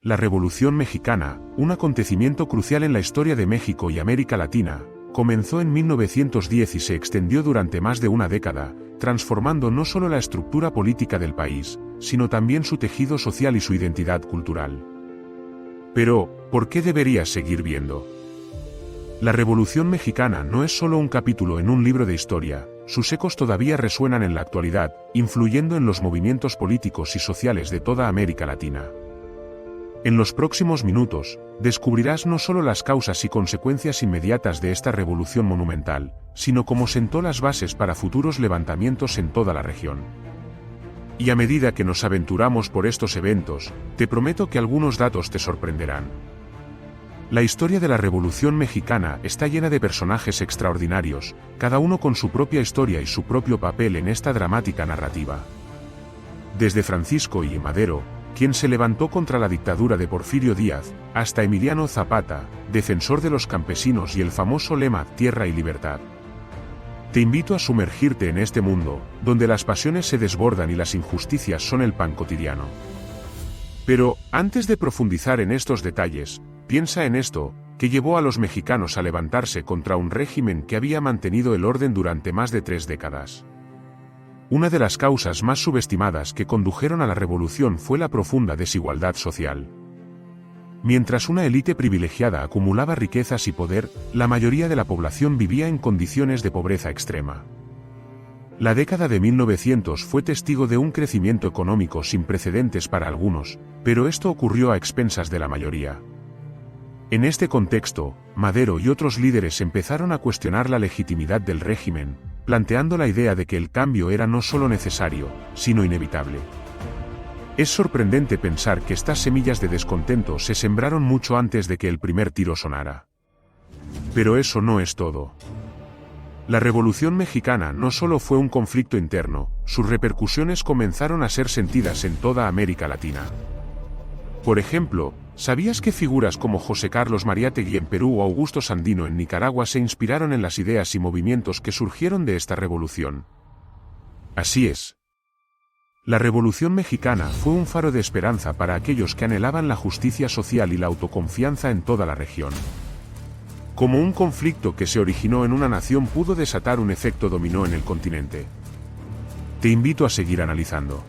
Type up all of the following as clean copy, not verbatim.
La Revolución Mexicana, un acontecimiento crucial en la historia de México y América Latina, comenzó en 1910 y se extendió durante más de una década, transformando no solo la estructura política del país, sino también su tejido social y su identidad cultural. Pero, ¿por qué deberías seguir viendo? La Revolución Mexicana no es solo un capítulo en un libro de historia, sus ecos todavía resuenan en la actualidad, influyendo en los movimientos políticos y sociales de toda América Latina. En los próximos minutos, descubrirás no solo las causas y consecuencias inmediatas de esta revolución monumental, sino cómo sentó las bases para futuros levantamientos en toda la región. Y a medida que nos aventuramos por estos eventos, te prometo que algunos datos te sorprenderán. La historia de la Revolución Mexicana está llena de personajes extraordinarios, cada uno con su propia historia y su propio papel en esta dramática narrativa. Desde Francisco I. Madero, quien se levantó contra la dictadura de Porfirio Díaz, hasta Emiliano Zapata, defensor de los campesinos y el famoso lema Tierra y Libertad. Te invito a sumergirte en este mundo, donde las pasiones se desbordan y las injusticias son el pan cotidiano. Pero, antes de profundizar en estos detalles, piensa en esto, que llevó a los mexicanos a levantarse contra un régimen que había mantenido el orden durante más de 3 décadas. Una de las causas más subestimadas que condujeron a la revolución fue la profunda desigualdad social. Mientras una élite privilegiada acumulaba riquezas y poder, la mayoría de la población vivía en condiciones de pobreza extrema. La década de 1900 fue testigo de un crecimiento económico sin precedentes para algunos, pero esto ocurrió a expensas de la mayoría. En este contexto, Madero y otros líderes empezaron a cuestionar la legitimidad del régimen, planteando la idea de que el cambio era no solo necesario, sino inevitable. Es sorprendente pensar que estas semillas de descontento se sembraron mucho antes de que el primer tiro sonara. Pero eso no es todo. La Revolución Mexicana no solo fue un conflicto interno, sus repercusiones comenzaron a ser sentidas en toda América Latina. Por ejemplo, ¿sabías que figuras como José Carlos Mariátegui en Perú o Augusto Sandino en Nicaragua se inspiraron en las ideas y movimientos que surgieron de esta revolución? Así es. La Revolución Mexicana fue un faro de esperanza para aquellos que anhelaban la justicia social y la autoconfianza en toda la región. Como un conflicto que se originó en una nación pudo desatar un efecto dominó en el continente. Te invito a seguir analizando.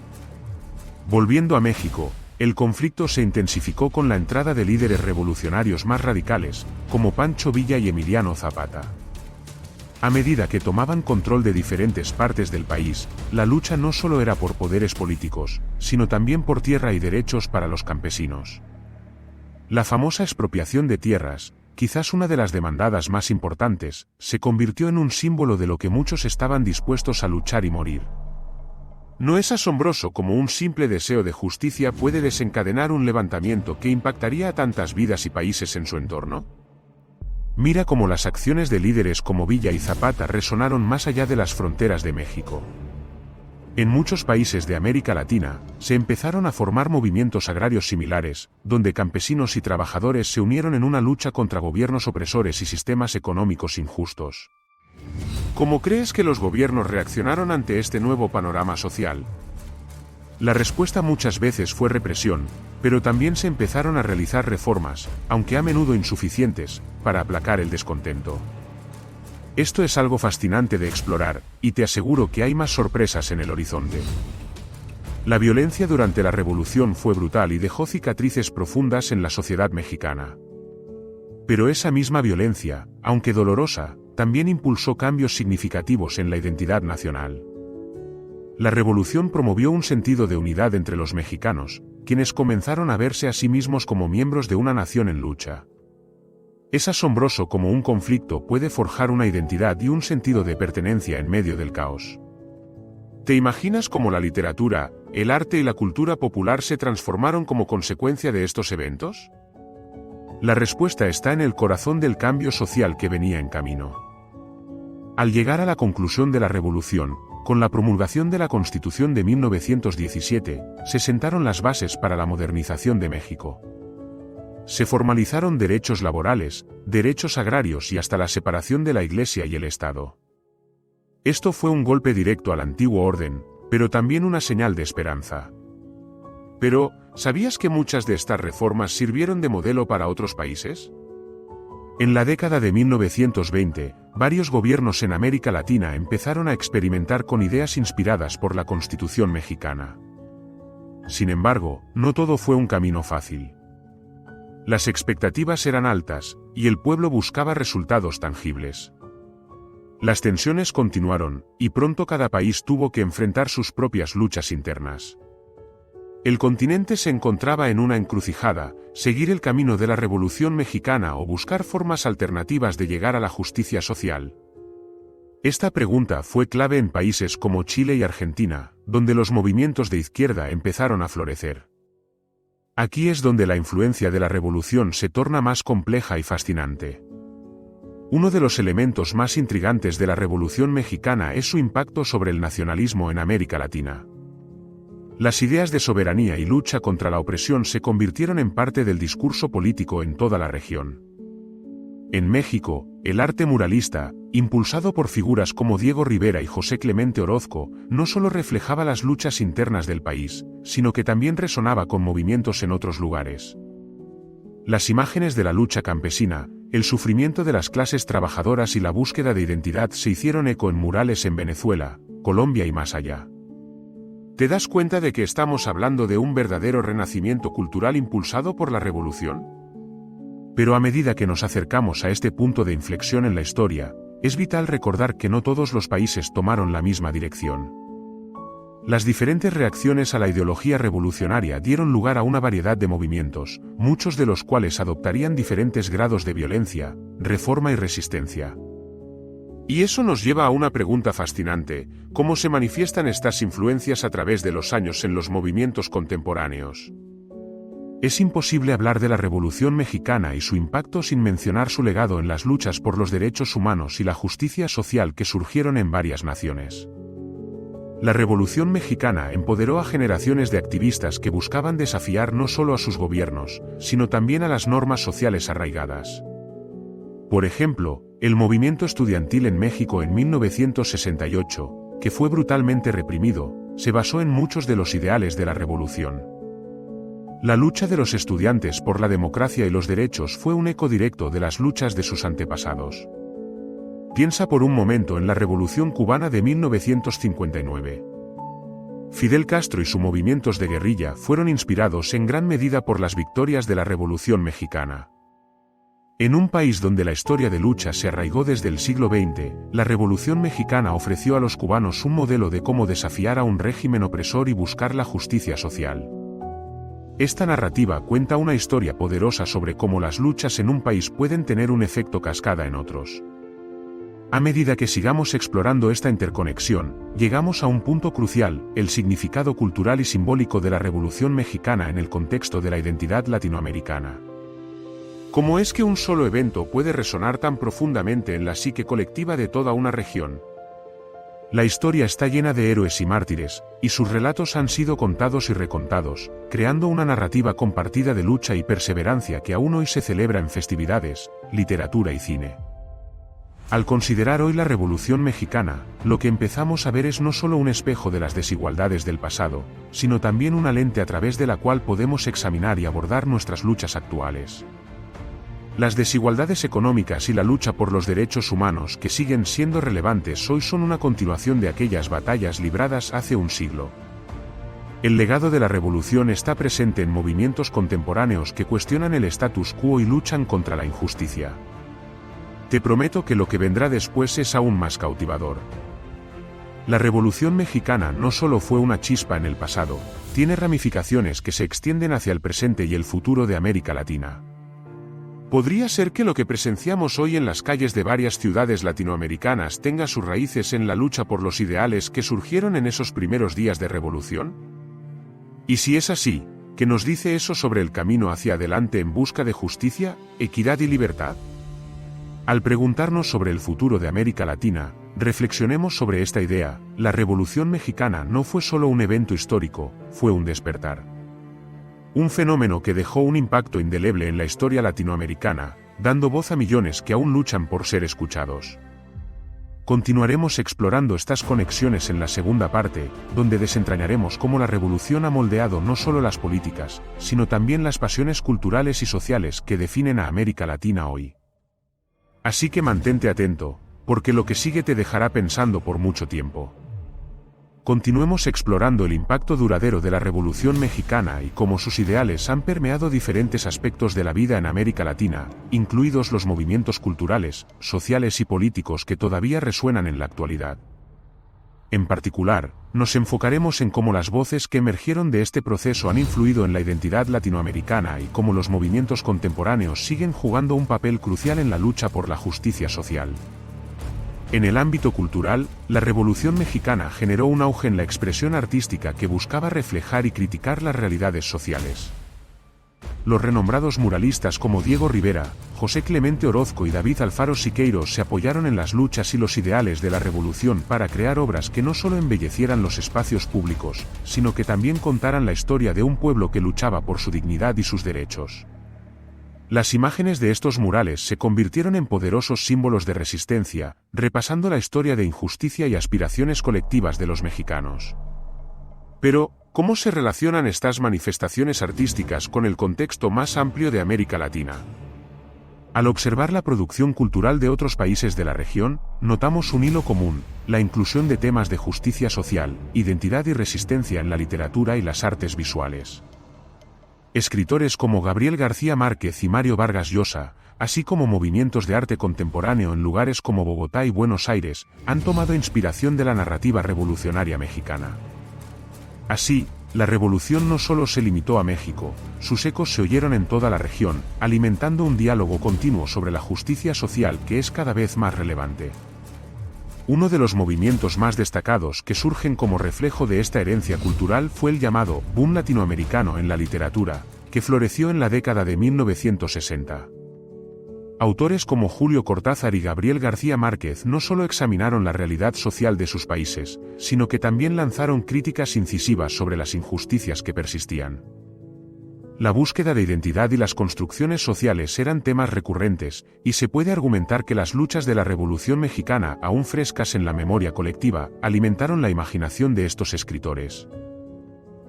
Volviendo a México, el conflicto se intensificó con la entrada de líderes revolucionarios más radicales, como Pancho Villa y Emiliano Zapata. A medida que tomaban control de diferentes partes del país, la lucha no solo era por poderes políticos, sino también por tierra y derechos para los campesinos. La famosa expropiación de tierras, quizás una de las demandadas más importantes, se convirtió en un símbolo de lo que muchos estaban dispuestos a luchar y morir. ¿No es asombroso cómo un simple deseo de justicia puede desencadenar un levantamiento que impactaría a tantas vidas y países en su entorno? Mira cómo las acciones de líderes como Villa y Zapata resonaron más allá de las fronteras de México. En muchos países de América Latina, se empezaron a formar movimientos agrarios similares, donde campesinos y trabajadores se unieron en una lucha contra gobiernos opresores y sistemas económicos injustos. ¿Cómo crees que los gobiernos reaccionaron ante este nuevo panorama social? La respuesta muchas veces fue represión, pero también se empezaron a realizar reformas, aunque a menudo insuficientes, para aplacar el descontento. Esto es algo fascinante de explorar, y te aseguro que hay más sorpresas en el horizonte. La violencia durante la revolución fue brutal y dejó cicatrices profundas en la sociedad mexicana. Pero esa misma violencia, aunque dolorosa, también impulsó cambios significativos en la identidad nacional. La revolución promovió un sentido de unidad entre los mexicanos, quienes comenzaron a verse a sí mismos como miembros de una nación en lucha. Es asombroso cómo un conflicto puede forjar una identidad y un sentido de pertenencia en medio del caos. ¿Te imaginas cómo la literatura, el arte y la cultura popular se transformaron como consecuencia de estos eventos? La respuesta está en el corazón del cambio social que venía en camino. Al llegar a la conclusión de la revolución, con la promulgación de la Constitución de 1917, se sentaron las bases para la modernización de México. Se formalizaron derechos laborales, derechos agrarios y hasta la separación de la Iglesia y el Estado. Esto fue un golpe directo al antiguo orden, pero también una señal de esperanza. Pero, ¿Sabías que muchas de estas reformas sirvieron de modelo para otros países? En la década de 1920, varios gobiernos en América Latina empezaron a experimentar con ideas inspiradas por la Constitución mexicana. Sin embargo, no todo fue un camino fácil. Las expectativas eran altas, y el pueblo buscaba resultados tangibles. Las tensiones continuaron, y pronto cada país tuvo que enfrentar sus propias luchas internas. El continente se encontraba en una encrucijada: seguir el camino de la Revolución Mexicana o buscar formas alternativas de llegar a la justicia social. Esta pregunta fue clave en países como Chile y Argentina, donde los movimientos de izquierda empezaron a florecer. Aquí es donde la influencia de la revolución se torna más compleja y fascinante. Uno de los elementos más intrigantes de la Revolución Mexicana es su impacto sobre el nacionalismo en América Latina. Las ideas de soberanía y lucha contra la opresión se convirtieron en parte del discurso político en toda la región. En México, el arte muralista, impulsado por figuras como Diego Rivera y José Clemente Orozco, no solo reflejaba las luchas internas del país, sino que también resonaba con movimientos en otros lugares. Las imágenes de la lucha campesina, el sufrimiento de las clases trabajadoras y la búsqueda de identidad se hicieron eco en murales en Venezuela, Colombia y más allá. ¿Te das cuenta de que estamos hablando de un verdadero renacimiento cultural impulsado por la revolución? Pero a medida que nos acercamos a este punto de inflexión en la historia, es vital recordar que no todos los países tomaron la misma dirección. Las diferentes reacciones a la ideología revolucionaria dieron lugar a una variedad de movimientos, muchos de los cuales adoptarían diferentes grados de violencia, reforma y resistencia. Y eso nos lleva a una pregunta fascinante: ¿cómo se manifiestan estas influencias a través de los años en los movimientos contemporáneos? Es imposible hablar de la Revolución Mexicana y su impacto sin mencionar su legado en las luchas por los derechos humanos y la justicia social que surgieron en varias naciones. La Revolución Mexicana empoderó a generaciones de activistas que buscaban desafiar no solo a sus gobiernos, sino también a las normas sociales arraigadas. Por ejemplo, el movimiento estudiantil en México en 1968, que fue brutalmente reprimido, se basó en muchos de los ideales de la revolución. La lucha de los estudiantes por la democracia y los derechos fue un eco directo de las luchas de sus antepasados. Piensa por un momento en la Revolución Cubana de 1959. Fidel Castro y sus movimientos de guerrilla fueron inspirados en gran medida por las victorias de la Revolución Mexicana. En un país donde la historia de lucha se arraigó desde el siglo XX, la Revolución Mexicana ofreció a los cubanos un modelo de cómo desafiar a un régimen opresor y buscar la justicia social. Esta narrativa cuenta una historia poderosa sobre cómo las luchas en un país pueden tener un efecto cascada en otros. A medida que sigamos explorando esta interconexión, llegamos a un punto crucial: el significado cultural y simbólico de la Revolución Mexicana en el contexto de la identidad latinoamericana. ¿Cómo es que un solo evento puede resonar tan profundamente en la psique colectiva de toda una región? La historia está llena de héroes y mártires, y sus relatos han sido contados y recontados, creando una narrativa compartida de lucha y perseverancia que aún hoy se celebra en festividades, literatura y cine. Al considerar hoy la Revolución Mexicana, lo que empezamos a ver es no solo un espejo de las desigualdades del pasado, sino también una lente a través de la cual podemos examinar y abordar nuestras luchas actuales. Las desigualdades económicas y la lucha por los derechos humanos que siguen siendo relevantes hoy son una continuación de aquellas batallas libradas hace un siglo. El legado de la revolución está presente en movimientos contemporáneos que cuestionan el status quo y luchan contra la injusticia. Te prometo que lo que vendrá después es aún más cautivador. La Revolución Mexicana no solo fue una chispa en el pasado, tiene ramificaciones que se extienden hacia el presente y el futuro de América Latina. ¿Podría ser que lo que presenciamos hoy en las calles de varias ciudades latinoamericanas tenga sus raíces en la lucha por los ideales que surgieron en esos primeros días de revolución? Y si es así, ¿qué nos dice eso sobre el camino hacia adelante en busca de justicia, equidad y libertad? Al preguntarnos sobre el futuro de América Latina, reflexionemos sobre esta idea: la Revolución Mexicana no fue solo un evento histórico, fue un despertar. Un fenómeno que dejó un impacto indeleble en la historia latinoamericana, dando voz a millones que aún luchan por ser escuchados. Continuaremos explorando estas conexiones en la segunda parte, donde desentrañaremos cómo la revolución ha moldeado no solo las políticas, sino también las pasiones culturales y sociales que definen a América Latina hoy. Así que mantente atento, porque lo que sigue te dejará pensando por mucho tiempo. Continuemos explorando el impacto duradero de la Revolución Mexicana y cómo sus ideales han permeado diferentes aspectos de la vida en América Latina, incluidos los movimientos culturales, sociales y políticos que todavía resuenan en la actualidad. En particular, nos enfocaremos en cómo las voces que emergieron de este proceso han influido en la identidad latinoamericana y cómo los movimientos contemporáneos siguen jugando un papel crucial en la lucha por la justicia social. En el ámbito cultural, la Revolución Mexicana generó un auge en la expresión artística que buscaba reflejar y criticar las realidades sociales. Los renombrados muralistas como Diego Rivera, José Clemente Orozco y David Alfaro Siqueiros se apoyaron en las luchas y los ideales de la Revolución para crear obras que no solo embellecieran los espacios públicos, sino que también contaran la historia de un pueblo que luchaba por su dignidad y sus derechos. Las imágenes de estos murales se convirtieron en poderosos símbolos de resistencia, repasando la historia de injusticia y aspiraciones colectivas de los mexicanos. Pero, ¿cómo se relacionan estas manifestaciones artísticas con el contexto más amplio de América Latina? Al observar la producción cultural de otros países de la región, notamos un hilo común: la inclusión de temas de justicia social, identidad y resistencia en la literatura y las artes visuales. Escritores como Gabriel García Márquez y Mario Vargas Llosa, así como movimientos de arte contemporáneo en lugares como Bogotá y Buenos Aires, han tomado inspiración de la narrativa revolucionaria mexicana. Así, la revolución no solo se limitó a México, sus ecos se oyeron en toda la región, alimentando un diálogo continuo sobre la justicia social que es cada vez más relevante. Uno de los movimientos más destacados que surgen como reflejo de esta herencia cultural fue el llamado boom latinoamericano en la literatura, que floreció en la década de 1960. Autores como Julio Cortázar y Gabriel García Márquez no solo examinaron la realidad social de sus países, sino que también lanzaron críticas incisivas sobre las injusticias que persistían. La búsqueda de identidad y las construcciones sociales eran temas recurrentes, y se puede argumentar que las luchas de la Revolución Mexicana, aún frescas en la memoria colectiva, alimentaron la imaginación de estos escritores.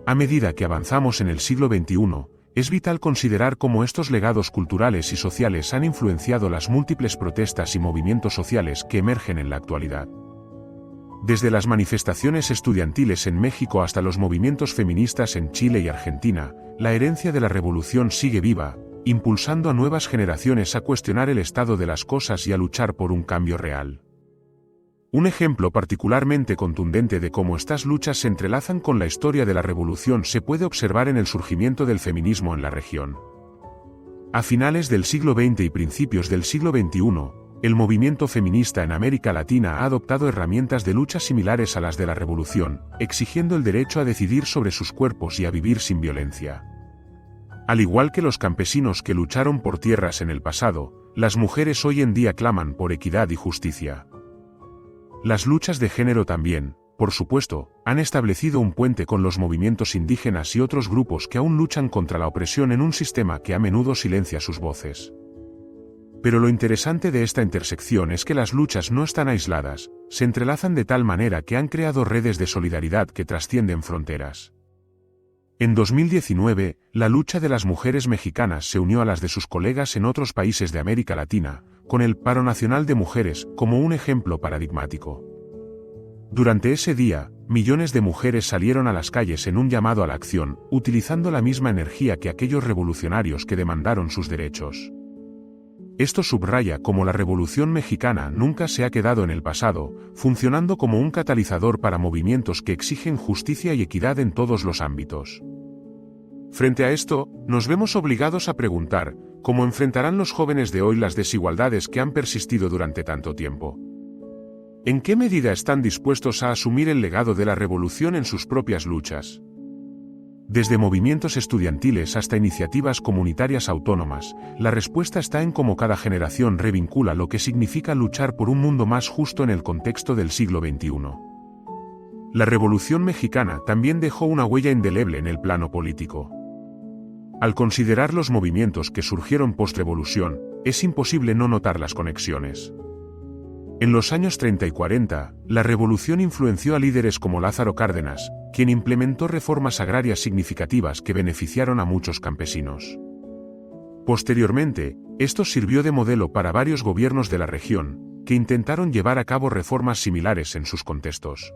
A medida que avanzamos en el siglo XXI, es vital considerar cómo estos legados culturales y sociales han influenciado las múltiples protestas y movimientos sociales que emergen en la actualidad. Desde las manifestaciones estudiantiles en México hasta los movimientos feministas en Chile y Argentina, la herencia de la revolución sigue viva, impulsando a nuevas generaciones a cuestionar el estado de las cosas y a luchar por un cambio real. Un ejemplo particularmente contundente de cómo estas luchas se entrelazan con la historia de la revolución se puede observar en el surgimiento del feminismo en la región. A finales del siglo XX y principios del siglo XXI, el movimiento feminista en América Latina ha adoptado herramientas de lucha similares a las de la revolución, exigiendo el derecho a decidir sobre sus cuerpos y a vivir sin violencia. Al igual que los campesinos que lucharon por tierras en el pasado, las mujeres hoy en día claman por equidad y justicia. Las luchas de género también, por supuesto, han establecido un puente con los movimientos indígenas y otros grupos que aún luchan contra la opresión en un sistema que a menudo silencia sus voces. Pero lo interesante de esta intersección es que las luchas no están aisladas, se entrelazan de tal manera que han creado redes de solidaridad que trascienden fronteras. En 2019, la lucha de las mujeres mexicanas se unió a las de sus colegas en otros países de América Latina, con el Paro Nacional de Mujeres como un ejemplo paradigmático. Durante ese día, millones de mujeres salieron a las calles en un llamado a la acción, utilizando la misma energía que aquellos revolucionarios que demandaron sus derechos. Esto subraya cómo la Revolución Mexicana nunca se ha quedado en el pasado, funcionando como un catalizador para movimientos que exigen justicia y equidad en todos los ámbitos. Frente a esto, nos vemos obligados a preguntar, ¿cómo enfrentarán los jóvenes de hoy las desigualdades que han persistido durante tanto tiempo? ¿En qué medida están dispuestos a asumir el legado de la revolución en sus propias luchas? Desde movimientos estudiantiles hasta iniciativas comunitarias autónomas, la respuesta está en cómo cada generación revincula lo que significa luchar por un mundo más justo en el contexto del siglo XXI. La Revolución Mexicana también dejó una huella indeleble en el plano político. Al considerar los movimientos que surgieron post-revolución, es imposible no notar las conexiones. En los años 30 y 40, la revolución influenció a líderes como Lázaro Cárdenas, quien implementó reformas agrarias significativas que beneficiaron a muchos campesinos. Posteriormente, esto sirvió de modelo para varios gobiernos de la región, que intentaron llevar a cabo reformas similares en sus contextos.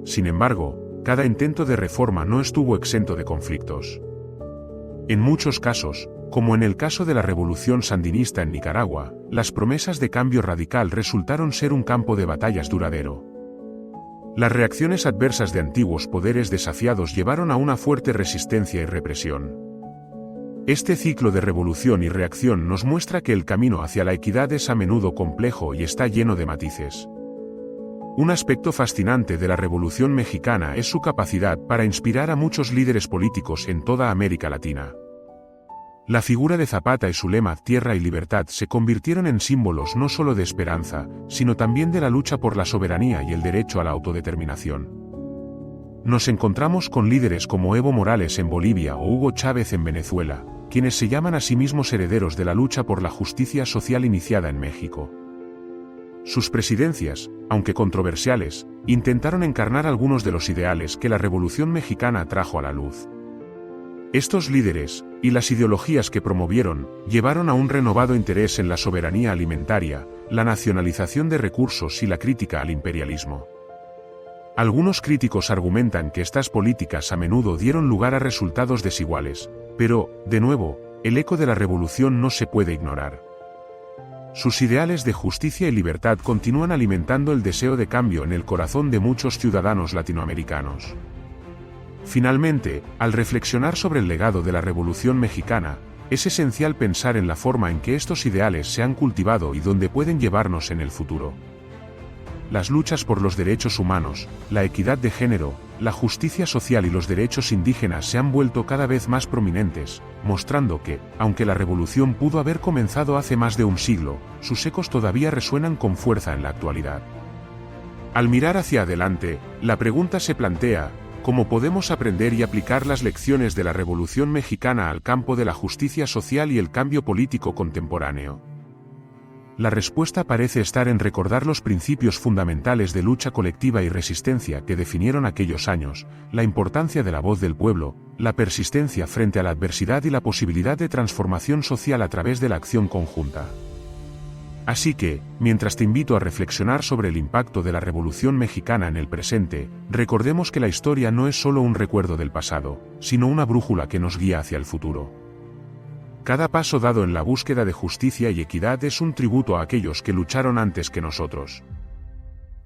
Sin embargo, cada intento de reforma no estuvo exento de conflictos. En muchos casos, como en el caso de la revolución sandinista en Nicaragua, las promesas de cambio radical resultaron ser un campo de batallas duradero. Las reacciones adversas de antiguos poderes desafiados llevaron a una fuerte resistencia y represión. Este ciclo de revolución y reacción nos muestra que el camino hacia la equidad es a menudo complejo y está lleno de matices. Un aspecto fascinante de la Revolución Mexicana es su capacidad para inspirar a muchos líderes políticos en toda América Latina. La figura de Zapata y su lema Tierra y Libertad se convirtieron en símbolos no solo de esperanza, sino también de la lucha por la soberanía y el derecho a la autodeterminación. Nos encontramos con líderes como Evo Morales en Bolivia o Hugo Chávez en Venezuela, quienes se llaman a sí mismos herederos de la lucha por la justicia social iniciada en México. Sus presidencias, aunque controversiales, intentaron encarnar algunos de los ideales que la Revolución Mexicana trajo a la luz. Estos líderes, y las ideologías que promovieron, llevaron a un renovado interés en la soberanía alimentaria, la nacionalización de recursos y la crítica al imperialismo. Algunos críticos argumentan que estas políticas a menudo dieron lugar a resultados desiguales, pero, de nuevo, el eco de la revolución no se puede ignorar. Sus ideales de justicia y libertad continúan alimentando el deseo de cambio en el corazón de muchos ciudadanos latinoamericanos. Finalmente, al reflexionar sobre el legado de la Revolución Mexicana, es esencial pensar en la forma en que estos ideales se han cultivado y dónde pueden llevarnos en el futuro. Las luchas por los derechos humanos, la equidad de género, la justicia social y los derechos indígenas se han vuelto cada vez más prominentes, mostrando que, aunque la revolución pudo haber comenzado hace más de un siglo, sus ecos todavía resuenan con fuerza en la actualidad. Al mirar hacia adelante, la pregunta se plantea: ¿cómo podemos aprender y aplicar las lecciones de la Revolución Mexicana al campo de la justicia social y el cambio político contemporáneo? La respuesta parece estar en recordar los principios fundamentales de lucha colectiva y resistencia que definieron aquellos años, la importancia de la voz del pueblo, la persistencia frente a la adversidad y la posibilidad de transformación social a través de la acción conjunta. Así que, mientras te invito a reflexionar sobre el impacto de la Revolución Mexicana en el presente, recordemos que la historia no es solo un recuerdo del pasado, sino una brújula que nos guía hacia el futuro. Cada paso dado en la búsqueda de justicia y equidad es un tributo a aquellos que lucharon antes que nosotros.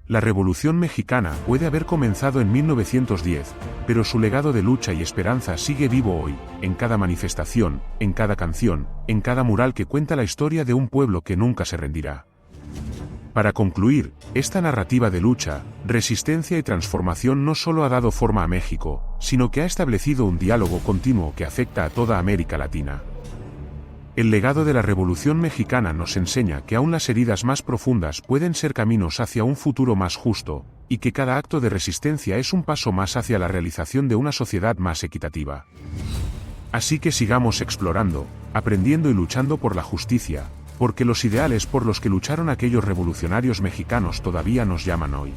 La Revolución Mexicana puede haber comenzado en 1910, pero su legado de lucha y esperanza sigue vivo hoy, en cada manifestación, en cada canción, en cada mural que cuenta la historia de un pueblo que nunca se rendirá. Para concluir, esta narrativa de lucha, resistencia y transformación no solo ha dado forma a México, sino que ha establecido un diálogo continuo que afecta a toda América Latina. El legado de la Revolución Mexicana nos enseña que aún las heridas más profundas pueden ser caminos hacia un futuro más justo, y que cada acto de resistencia es un paso más hacia la realización de una sociedad más equitativa. Así que sigamos explorando, aprendiendo y luchando por la justicia, porque los ideales por los que lucharon aquellos revolucionarios mexicanos todavía nos llaman hoy.